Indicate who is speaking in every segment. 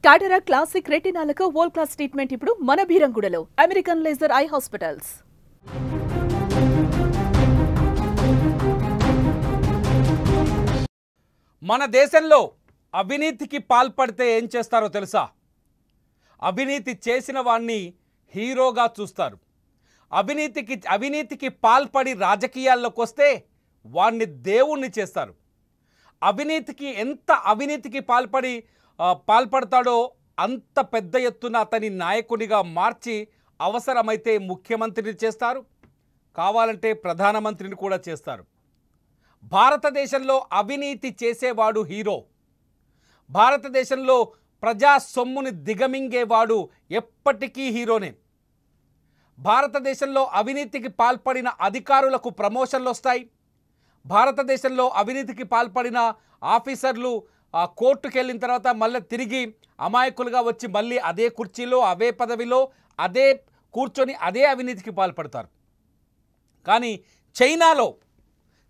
Speaker 1: Cataract classic రెటినాలకు world class treatment ఇప్పుడు మన బీరంగూడలో అమెరికన్ లేజర్ ఐ హాస్పిటల్స్.
Speaker 2: మన దేశంలో అవినీతికి పాల్పడితే ఏం చేస్తారో తెలుసా? అవినీతి చేసిన వాడిని హీరోగా చూస్తారు. అవినీతికి పాల్పడి రాజకీయాల్లోకి వస్తే వాడిని దేవుణ్ణి చేస్తారు. అవినీతికి పాల్పడతాడో అంత పెద్ద ఎత్తున అతని నాయకునిగా మార్చి అవసరమైతే ముఖ్యమంత్రిని చేస్తారు, కావాలంటే ప్రధానమంత్రిని కూడా చేస్తారు. భారతదేశంలో అవినీతి చేసేవాడు హీరో. భారతదేశంలో ప్రజా సొమ్ముని దిగమింగేవాడు ఎప్పటికీ హీరోనే. భారతదేశంలో అవినీతికి పాల్పడిన అధికారులకు ప్రమోషన్లు వస్తాయి. భారతదేశంలో అవినీతికి పాల్పడిన ఆఫీసర్లు కోర్టుకు వెళ్ళిన తర్వాత మళ్ళీ తిరిగి అమాయకులుగా వచ్చి మళ్ళీ అదే కుర్చీలో అదే పదవిలో అదే కూర్చొని అదే అవినీతికి పాల్పడతారు. కానీ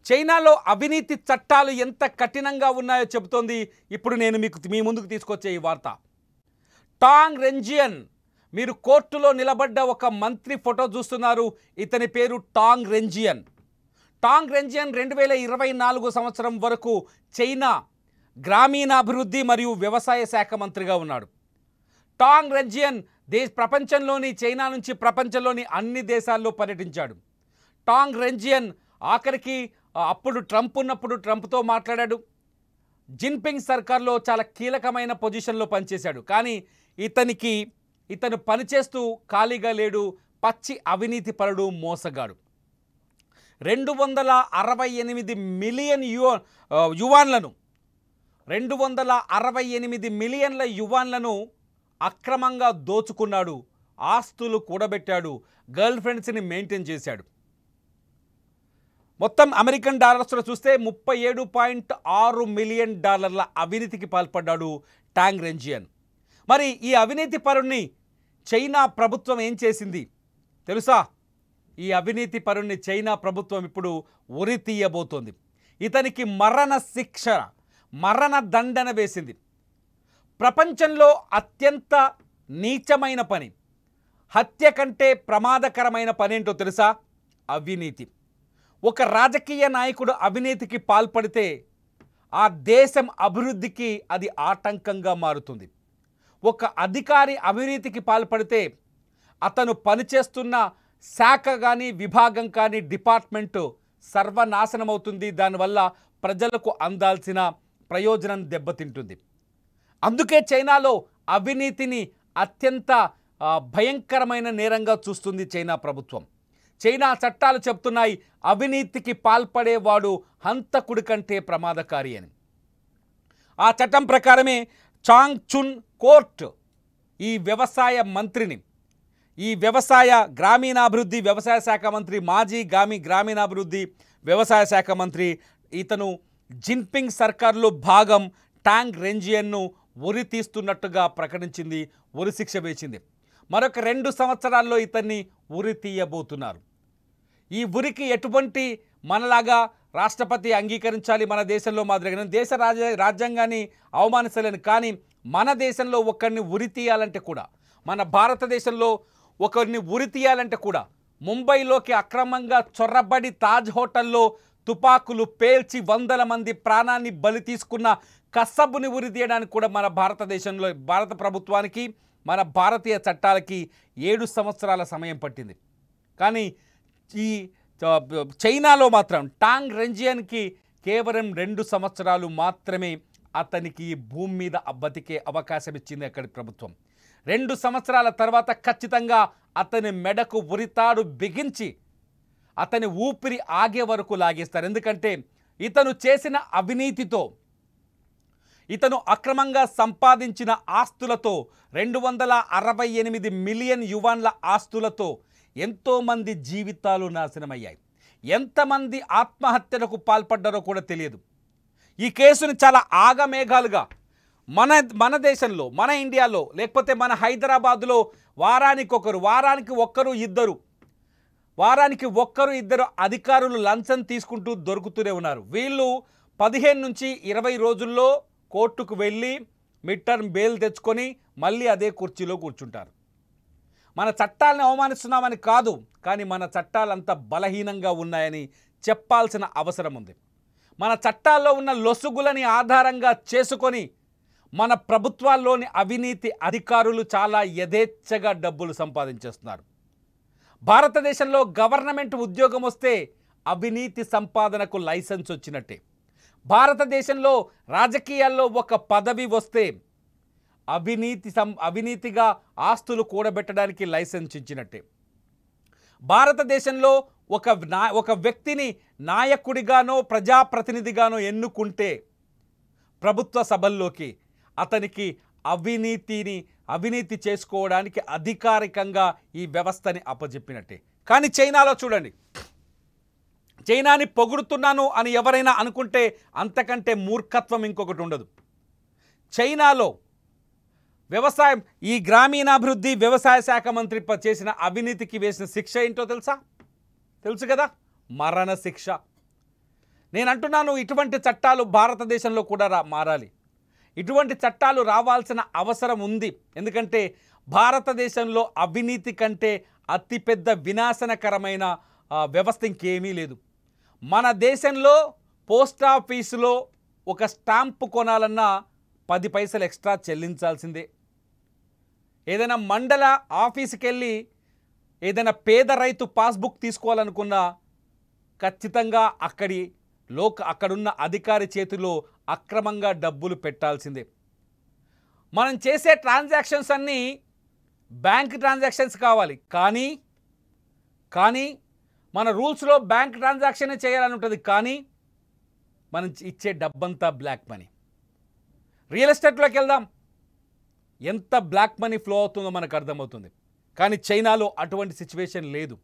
Speaker 2: చైనాలో అవినీతి చట్టాలు ఎంత కఠినంగా ఉన్నాయో చెబుతోంది ఇప్పుడు నేను మీ ముందుకు తీసుకొచ్చే ఈ వార్త. టాంగ్ రెంజియన్, మీరు కోర్టులో నిలబడ్డ ఒక మంత్రి ఫోటో చూస్తున్నారు. ఇతని పేరు టాంగ్ రెంజియన్. 2024 సంవత్సరం వరకు చైనా గ్రామీణాభివృద్ధి మరియు వ్యవసాయ శాఖ మంత్రిగా ఉన్నాడు. టాంగ్ రెంజియన్ చైనా నుంచి ప్రపంచంలోని అన్ని దేశాల్లో పర్యటించాడు. టాంగ్ రెంజియన్ ఆఖరికి అప్పుడు ట్రంప్ ఉన్నప్పుడు ట్రంప్తో మాట్లాడాడు. జిన్పింగ్ సర్కార్లో చాలా కీలకమైన పొజిషన్లో పనిచేశాడు. కానీ ఇతను పనిచేస్తూ ఖాళీగా లేడు. పచ్చి అవినీతి పరుడు, మోసగాడు. 268 మిలియన్ యువాన్లను 268 మిలియన్ల యువాన్లను అక్రమంగా దోచుకున్నాడు. ఆస్తులు కూడబెట్టాడు. గర్ల్ ఫ్రెండ్స్ని మెయింటైన్ చేశాడు. మొత్తం అమెరికన్ డాలర్స్లో చూస్తే $37.6 మిలియన్ అవినీతికి పాల్పడ్డాడు టాంగ్ రెంజియన్. మరి ఈ అవినీతి పరుణ్ణి చైనా ప్రభుత్వం ఏం చేసింది తెలుసా? ఈ అవినీతి పరుణ్ణి చైనా ప్రభుత్వం ఇప్పుడు ఉరి తీయబోతోంది. ఇతనికి మరణ దండన వేసింది. ప్రపంచంలో అత్యంత నీచమైన పని, హత్య కంటే ప్రమాదకరమైన పని ఏంటో తెలుసా? అవినీతి. ఒక రాజకీయ నాయకుడు అవినీతికి పాల్పడితే ఆ దేశం అభివృద్ధికి అది ఆటంకంగా మారుతుంది. ఒక అధికారి అవినీతికి పాల్పడితే అతను పనిచేస్తున్న శాఖ కానీ విభాగం కానీ డిపార్ట్మెంటు సర్వనాశనం అవుతుంది. దానివల్ల ప్రజలకు అందాల్సిన ప్రయోజనం దెబ్బతింటుంది. అందుకే చైనాలో అవినీతిని అత్యంత భయంకరమైన నేరంగా చూస్తుంది చైనా ప్రభుత్వం. చైనా చట్టాలు చెప్తున్నాయి అవినీతికి పాల్పడేవాడు హంతకుడి కంటే ప్రమాదకారి అని. ఆ చట్టం ప్రకారమే చాంగ్ చున్ కోర్ట్ ఈ వ్యవసాయ మంత్రిని, ఈ గ్రామీణాభివృద్ధి వ్యవసాయ శాఖ మంత్రి, మాజీ గ్రామీణాభివృద్ధి వ్యవసాయ శాఖ మంత్రి, ఇతను జిన్పింగ్ సర్కార్లో భాగం టాంగ్ రెంజియన్ను ఉరి తీస్తున్నట్టుగా ప్రకటించింది. ఉరి శిక్ష వేసింది. మరొక 2 సంవత్సరాల్లో ఇతన్ని ఉరి తీయబోతున్నారు. ఈ ఉరికి ఎటువంటి మనలాగా రాష్ట్రపతి అంగీకరించాలి మన దేశంలో మాదిరిగా, దేశ రాజ్యాంగాన్ని అవమానించలేను. కానీ మన దేశంలో ఒకరిని ఉరి తీయాలంటే కూడా, మన భారతదేశంలో ఒకరిని ఉరి తీయాలంటే కూడా ముంబైలోకి అక్రమంగా చొరబడి తాజ్ హోటల్లో తుపాకులు పేల్చి 100 మంది ప్రాణాన్ని బలి తీసుకున్న కసబుని ఉరి తీయడానికి కూడా మన భారతదేశంలో భారత ప్రభుత్వానికి మన భారతీయ చట్టాలకి 7 సంవత్సరాల సమయం పట్టింది. కానీ ఈ చైనాలో మాత్రం టాంగ్ రెంజియన్కి కేవలం 2 సంవత్సరాలు మాత్రమే అతనికి భూమి మీద బతికే అవకాశం ఇచ్చింది అక్కడి ప్రభుత్వం. 2 సంవత్సరాల తర్వాత ఖచ్చితంగా అతని మెడకు ఉరితాడు బిగించి అతని ఊపిరి ఆగే వరకు లాగేస్తారు. ఎందుకంటే ఇతను చేసిన అవినీతితో, ఇతను అక్రమంగా సంపాదించిన ఆస్తులతో, 268 మిలియన్ యువాన్ల ఆస్తులతో ఎంతోమంది జీవితాలు నాశనమయ్యాయి. ఎంతమంది ఆత్మహత్యలకు పాల్పడ్డారో కూడా తెలియదు. ఈ కేసుని చాలా ఆగమేఘాలుగా మన దేశంలో, మన ఇండియాలో, లేకపోతే మన హైదరాబాదులో వారానికి ఒక్కరు ఇద్దరు అధికారులు లంచం తీసుకుంటూ దొరుకుతూనే ఉన్నారు. వీళ్ళు 15 నుంచి 20 రోజుల్లో కోర్టుకు వెళ్ళి మిడ్ టర్మ్ బెయిల్ తెచ్చుకొని మళ్ళీ అదే కుర్చీలో కూర్చుంటారు. మన చట్టాలను అవమానిస్తున్నామని కాదు, కానీ మన చట్టాలంతా బలహీనంగా ఉన్నాయని చెప్పాల్సిన అవసరం ఉంది. మన చట్టాల్లో ఉన్న లొసుగులని ఆధారంగా చేసుకొని మన ప్రభుత్వాల్లోని అవినీతి అధికారులు చాలా యథేచ్ఛగా డబ్బులు సంపాదించేస్తున్నారు. భారతదేశంలో గవర్నమెంట్ ఉద్యోగం వస్తే అవినీతి సంపాదనకు లైసెన్స్ వచ్చినట్టే. భారతదేశంలో రాజకీయాల్లో ఒక పదవి వస్తే అవినీతిగా ఆస్తులు కూడబెట్టడానికి లైసెన్స్ ఇచ్చినట్టే. భారతదేశంలో ఒక వ్యక్తిని నాయకుడిగానో ప్రజాప్రతినిధిగానో ఎన్నుకుంటే ప్రభుత్వ సభల్లోకి అతనికి అవినీతి చేసుకోవడానికి అధికారికంగా ఈ వ్యవస్థని అప్పజెప్పినట్టే. కానీ చైనాలో చూడండి, చైనాని పొగుడుతున్నాను అని ఎవరైనా అనుకుంటే అంతకంటే మూర్ఖత్వం ఇంకొకటి ఉండదు. చైనాలో వ్యవసాయం, ఈ గ్రామీణాభివృద్ధి వ్యవసాయ శాఖ మంత్రి చేసిన అవినీతికి వేసిన శిక్ష ఏంటో తెలుసు కదా, మరణ శిక్ష. నేను అంటున్నాను, ఇటువంటి చట్టాలు భారతదేశంలో కూడా మారాలి. ఇటువంటి చట్టాలు రావాల్సిన అవసరం ఉంది. ఎందుకంటే భారతదేశంలో అవినీతి కంటే అతిపెద్ద వినాశనకరమైన వ్యవస్థ ఇంకేమీ లేదు. మన దేశంలో పోస్ట్ ఆఫీసులో ఒక స్టాంపు కొనాలన్నా 10 పైసలు ఎక్స్ట్రా చెల్లించాల్సిందే. ఏదైనా మండల ఆఫీస్కి వెళ్ళి ఏదైనా పేద రైతు పాస్బుక్ తీసుకోవాలనుకున్నా ఖచ్చితంగా అక్కడున్న అధికారి చేతిలో అక్రమంగా డబ్బులు పెట్టాల్సిందే. మనం చేసే ట్రాన్సాక్షన్స్ అన్నీ బ్యాంక్ ట్రాన్సాక్షన్స్ కావాలి, కానీ మన రూల్స్లో బ్యాంక్ ట్రాన్సాక్షనే చేయాలని ఉంటుంది. కానీ మనం ఇచ్చే డబ్బంతా బ్లాక్ మనీ. రియల్ ఎస్టేట్లోకి వెళ్దాం, ఎంత బ్లాక్ మనీ ఫ్లో అవుతుందో మనకు అర్థమవుతుంది. కానీ చైనాలో అటువంటి సిచ్యువేషన్ లేదు.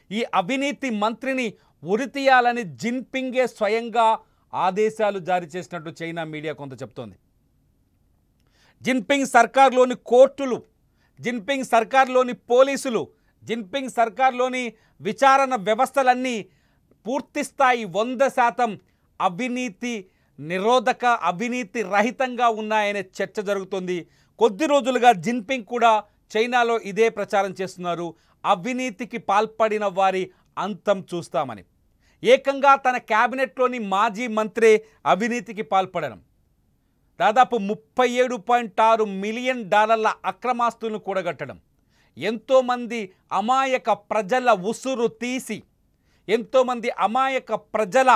Speaker 2: ఈ అవినీతి మంత్రిని ఉరితీయాలని జిన్పింగే స్వయంగా ఆదేశాలు జారీ చేసినట్టు చైనా మీడియా కొంత చెప్తోంది. జిన్పింగ్ సర్కార్లోని కోర్టులు, జిన్పింగ్ సర్కార్లోని పోలీసులు, జిన్పింగ్ సర్కార్లోని విచారణ వ్యవస్థలన్నీ పూర్తిస్థాయి 100% అవినీతి నిరోధక, అవినీతి రహితంగా ఉన్నాయనే చర్చ జరుగుతుంది. కొద్ది రోజులుగా జిన్పింగ్ కూడా చైనాలో ఇదే ప్రచారం చేస్తున్నారు. అవినీతికి పాల్పడిన వారి అంతం చూస్తామని. ఏకంగా తన క్యాబినెట్లోని మాజీ మంత్రే అవినీతికి పాల్పడడం, దాదాపు $37.6 మిలియన్ అక్రమాస్తులను కూడగట్టడం, ఎంతోమంది అమాయక ప్రజల ఉసురు తీసి, ఎంతోమంది అమాయక ప్రజల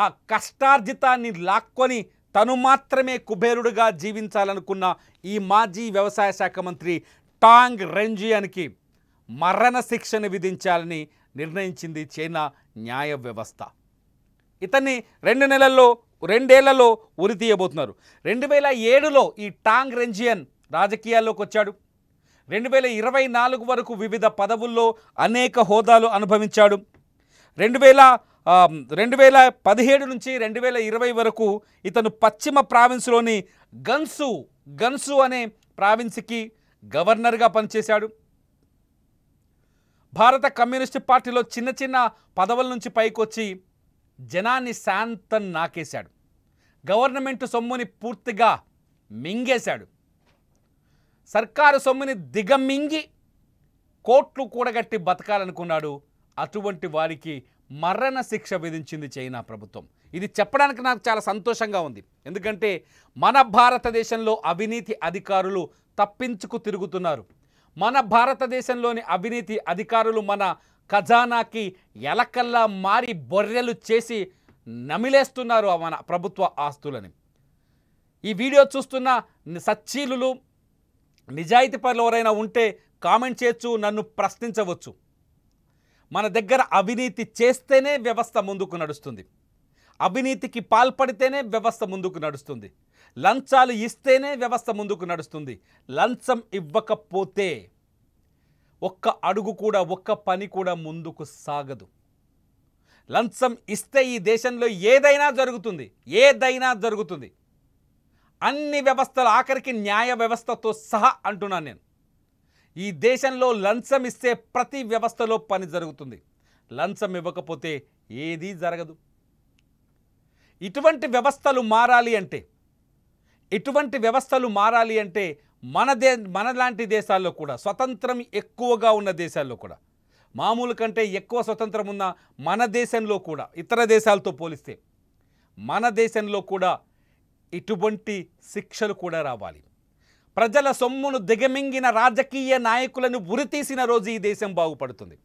Speaker 2: ఆ కష్టార్జితాన్ని లాక్కొని తను మాత్రమే కుబేరుడుగా జీవించాలనుకున్న ఈ మాజీ వ్యవసాయ శాఖ మంత్రి టాంగ్ రెంజియాన్కి మరణ శిక్షను విధించాలని నిర్ణయించింది చైనా న్యాయ వ్యవస్థ. ఇతన్ని 2 ఏళ్లలో ఉరి తీయబోతున్నారు. 2007లో ఈ టాంగ్ రెంజియన్ రాజకీయాల్లోకి వచ్చాడు. 2024 వరకు వివిధ పదవుల్లో అనేక హోదాలు అనుభవించాడు. 2017 నుంచి 2020 వరకు ఇతను పశ్చిమ ప్రావిన్స్లోని గన్సు అనే ప్రావిన్స్కి గవర్నర్గా పనిచేశాడు. భారత కమ్యూనిస్టు పార్టీలో చిన్న పదవుల నుంచి పైకొచ్చి జనాన్ని శాంతం నాకేశాడు. గవర్నమెంట్ సొమ్ముని పూర్తిగా మింగేశాడు. సర్కారు సొమ్ముని దిగమింగి కోట్లు కూడగట్టి బతకాలనుకున్నాడు. అటువంటి వారికి మరణ శిక్ష విధించింది చైనా ప్రభుత్వం. ఇది చెప్పడానికి నాకు చాలా సంతోషంగా ఉంది. ఎందుకంటే మన భారతదేశంలో అవినీతి అధికారులు తప్పించుకు తిరుగుతున్నారు. మన భారతదేశంలోని అవినీతి అధికారులు మన ఖజానాకి ఎలకల్లా మారి బొర్రెలు చేసి నమిలేస్తున్నారు మన ప్రభుత్వ ఆస్తులని. ఈ వీడియో చూస్తున్న సచ్చీలులు, నిజాయితీ పరులు ఎవరైనా ఉంటే కామెంట్ చేయొచ్చు, నన్ను ప్రశ్నించవచ్చు. మన దగ్గర అవినీతి చేస్తేనే వ్యవస్థ ముందుకు నడుస్తుంది. అవినీతికి పాల్పడితేనే వ్యవస్థ ముందుకు నడుస్తుంది. లంచాలు ఇస్తేనే వ్యవస్థ ముందుకు నడుస్తుంది. లంచం ఇవ్వకపోతే ఒక్క అడుగు కూడా, ఒక్క పని కూడా ముందుకు సాగదు. లంచం ఇస్తే ఈ దేశంలో ఏదైనా జరుగుతుంది. అన్ని వ్యవస్థలు, ఆఖరికి న్యాయ వ్యవస్థతో సహా అంటున్నాను నేను. ఈ దేశంలో లంచం ఇస్తే ప్రతి వ్యవస్థలో పని జరుగుతుంది. లంచం ఇవ్వకపోతే ఏదీ జరగదు. ఇటువంటి వ్యవస్థలు మారాలి అంటే, ఇటువంటి వ్యవస్థలు మారాలి అంటే మనలాంటి దేశాల్లో కూడా, స్వతంత్రం ఎక్కువగా ఉన్న దేశాల్లో కూడా, మామూలు కంటే ఎక్కువ స్వతంత్రం ఉన్న మన దేశంలో కూడా, ఇతర దేశాలతో పోలిస్తే మన దేశంలో కూడా ఇటువంటి శిక్షలు కూడా రావాలి. ప్రజల సొమ్మును దిగమింగిన రాజకీయ నాయకులను ఉరితీసిన రోజు ఈ దేశం బాగుపడుతుంది.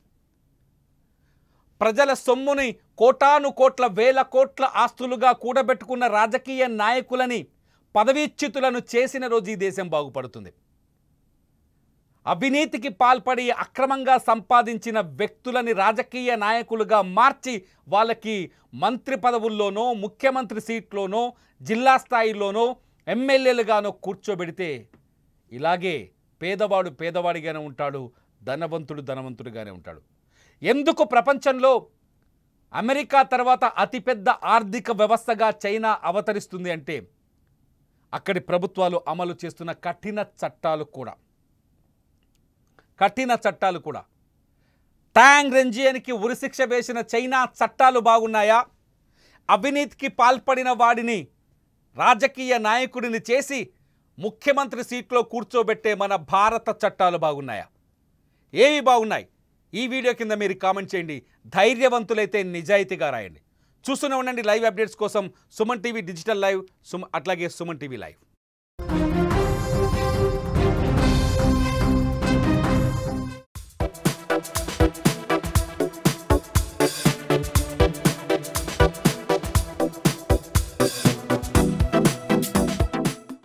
Speaker 2: ప్రజల సొమ్ముని కోటాను కోట్ల వేల కోట్ల ఆస్తులుగా కూడబెట్టుకున్న రాజకీయ నాయకులని పదవీచ్యుతులను చేసిన రోజు ఈ దేశం బాగుపడుతుంది. అవినీతికి పాల్పడి అక్రమంగా సంపాదించిన వ్యక్తులని రాజకీయ నాయకులుగా మార్చి వాళ్ళకి మంత్రి పదవుల్లోనో, ముఖ్యమంత్రి సీట్లోనో, జిల్లా స్థాయిలోనో, ఎమ్మెల్యేలుగానో కూర్చోబెడితే ఇలాగే పేదవాడు పేదవాడిగానే ఉంటాడు, ధనవంతుడు ధనవంతుడిగానే ఉంటాడు. ఎందుకు ప్రపంచంలో అమెరికా తర్వాత అతిపెద్ద ఆర్థిక వ్యవస్థగా చైనా అవతరిస్తుంది అంటే అక్కడి ప్రభుత్వాలు అమలు చేస్తున్న కఠిన చట్టాలు కూడా టాంగ్ రెంజియన్కి ఉరిశిక్ష వేసిన చైనా చట్టాలు బాగున్నాయా? అవినీతికి పాల్పడిన వాడిని రాజకీయ నాయకుడిని చేసి ముఖ్యమంత్రి సీట్లో కూర్చోబెట్టే మన భారత చట్టాలు బాగున్నాయా? ఏవి బాగున్నాయి? ఈ వీడియో కింద మీరు కామెంట్ చేయండి. ధైర్యవంతులైతే నిజాయితీగా రాయండి. చూస్తూనే ఉండండి లైవ్ అప్డేట్స్ కోసం సుమన్ టీవీ డిజిటల్ లైవ్, అట్లాగే సుమన్ టీవీ లైవ్.